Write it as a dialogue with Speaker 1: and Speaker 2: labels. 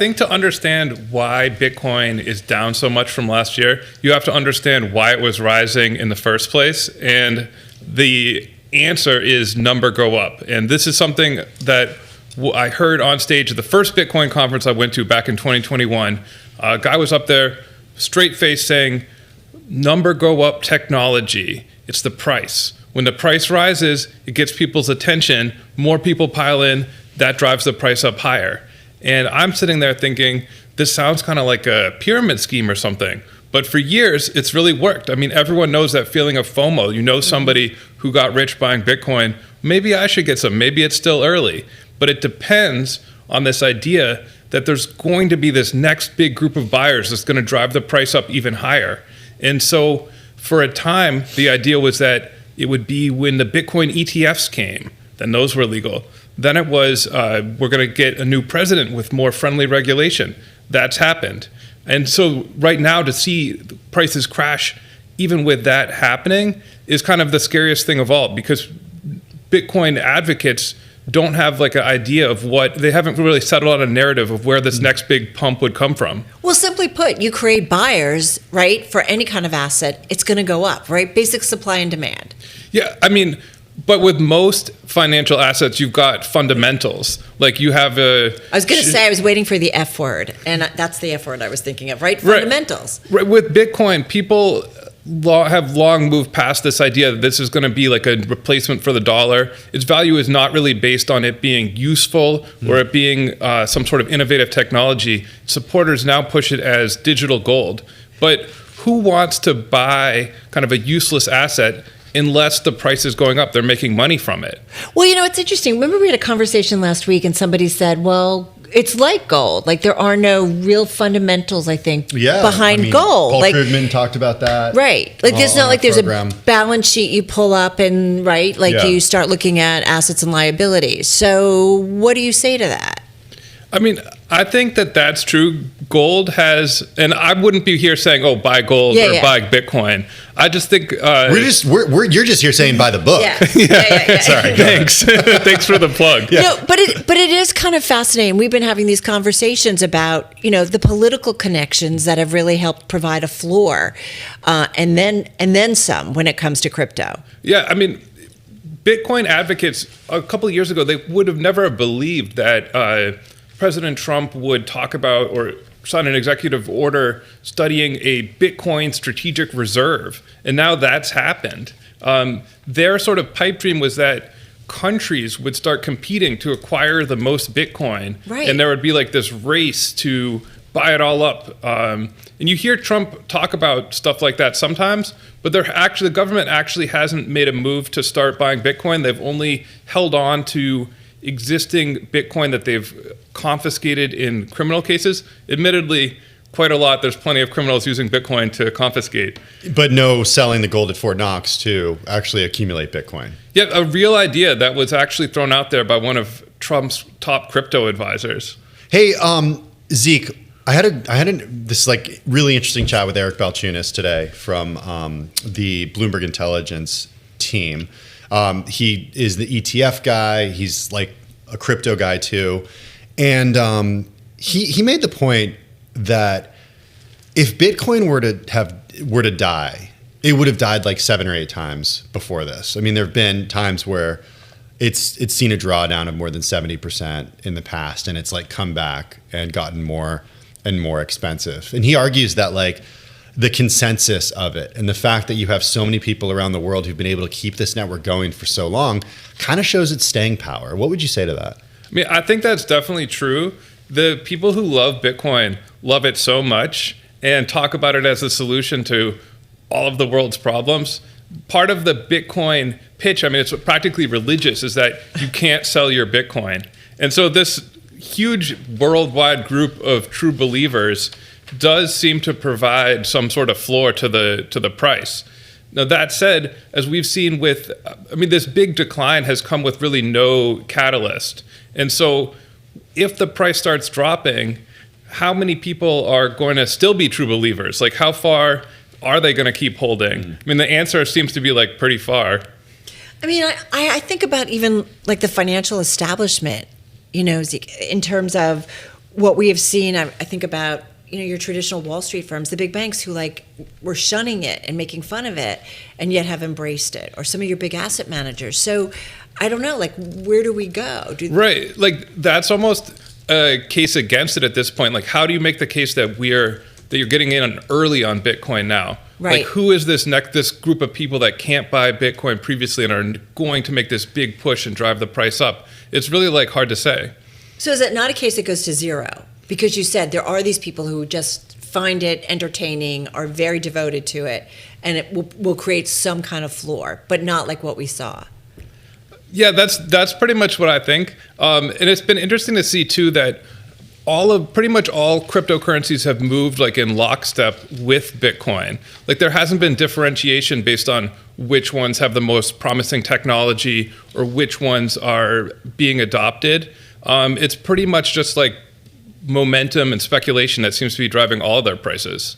Speaker 1: think to understand why Bitcoin is down so much from last year, you have to understand why it was rising in the first place. And the answer is number go up. And this is something that I heard on stage at the first Bitcoin conference I went to back in 2021. A guy was up there, straight face, saying, number go up technology. It's the price. When the price rises, it gets people's attention. More people pile in. That drives the price up higher. And I'm sitting there thinking, this sounds kind of like a pyramid scheme or something. But for years, it's really worked. I mean, everyone knows that feeling of FOMO. You know somebody who got rich buying Bitcoin. Maybe I should get some. Maybe it's still early. But it depends on this idea that there's going to be this next big group of buyers that's going to drive the price up even higher. And so for a time, the idea was that it would be when the Bitcoin ETFs came, then those were legal. Then it was, we're going to get a new president with more friendly regulation. That's happened. And so right now to see prices crash, even with that happening, is kind of the scariest thing of all, because Bitcoin advocates don't have like an idea of they haven't really settled on a narrative of where this next big pump would come from.
Speaker 2: Well, simply put, you create buyers, right, for any kind of asset, it's going to go up, right? Basic supply and demand.
Speaker 1: Yeah, I mean, but with most financial assets, you've got fundamentals. Like you have
Speaker 2: I was going to say, I was waiting for the F word, and that's the F word I was thinking of, right? Fundamentals.
Speaker 1: Right. With Bitcoin, people have long moved past this idea that this is going to be like a replacement for the dollar. Its value is not really based on it being useful or it being some sort of innovative technology. Supporters now push it as digital gold. But who wants to buy kind of a useless asset unless the price is going up? They're making money from it.
Speaker 2: Well, it's interesting. Remember we had a conversation last week and somebody said, well, it's like gold. Like there are no real fundamentals, I think, behind gold.
Speaker 3: Paul Krugman talked about that.
Speaker 2: Right. Like it's not like there's a balance sheet you pull up and, right, like you start looking at assets and liabilities. So what do you say to that?
Speaker 1: I mean, I think that that's true. Gold has, and I wouldn't be here saying, "Oh, buy gold or buy Bitcoin." I just think
Speaker 3: you're just here saying buy the book.
Speaker 2: Yeah.
Speaker 1: Sorry, thanks, thanks for the plug.
Speaker 2: Yeah. No, but it is kind of fascinating. We've been having these conversations about the political connections that have really helped provide a floor, and then some when it comes to crypto.
Speaker 1: Yeah, I mean, Bitcoin advocates a couple of years ago, they would have never believed that President Trump would talk about or sign an executive order studying a Bitcoin strategic reserve. And now that's happened. Their sort of pipe dream was that countries would start competing to acquire the most Bitcoin.
Speaker 2: Right.
Speaker 1: And there would be like this race to buy it all up. And you hear Trump talk about stuff like that sometimes, but the government actually hasn't made a move to start buying Bitcoin. They've only held on to existing Bitcoin that they've confiscated in criminal cases. Admittedly, quite a lot. There's plenty of criminals using Bitcoin to confiscate.
Speaker 3: But no selling the gold at Fort Knox to actually accumulate Bitcoin.
Speaker 1: Yeah, a real idea that was actually thrown out there by one of Trump's top crypto advisors.
Speaker 3: Hey, Zeke, I had this like really interesting chat with Eric Balchunas today from the Bloomberg intelligence team. He is the ETF guy. He's like a crypto guy too. And he made the point that if Bitcoin were to die, it would have died like 7 or 8 times before this. I mean, there have been times where it's seen a drawdown of more than 70% in the past, and it's like come back and gotten more and more expensive. And he argues that like the consensus of it and the fact that you have so many people around the world who've been able to keep this network going for so long kind of shows its staying power. What would you say to that?
Speaker 1: I mean, I think that's definitely true. The people who love Bitcoin love it so much and talk about it as a solution to all of the world's problems. Part of the Bitcoin pitch, I mean, it's practically religious, is that you can't sell your Bitcoin. And so this huge worldwide group of true believers does seem to provide some sort of floor to the price. Now, that said, as we've seen this big decline has come with really no catalyst. And so if the price starts dropping, how many people are going to still be true believers? Like, how far are they going to keep holding? I mean, the answer seems to be like pretty far.
Speaker 2: I mean, I think about even like the financial establishment, Zeke, in terms of what we have seen, I think about, your traditional Wall Street firms, the big banks who were shunning it and making fun of it and yet have embraced it, or some of your big asset managers. So I don't know, where do we go?
Speaker 1: Right. That's almost a case against it at this point. How do you make the case that you're getting in early on Bitcoin now?
Speaker 2: Right.
Speaker 1: Who is this group of people that can't buy Bitcoin previously and are going to make this big push and drive the price up? It's really hard to say.
Speaker 2: So is it not a case that goes to zero? Because you said there are these people who just find it entertaining, are very devoted to it, and it will create some kind of floor, but not like what we saw.
Speaker 1: Yeah, that's pretty much what I think. And it's been interesting to see too that pretty much all cryptocurrencies have moved in lockstep with Bitcoin. There hasn't been differentiation based on which ones have the most promising technology or which ones are being adopted. It's pretty much just momentum and speculation that seems to be driving all of their prices.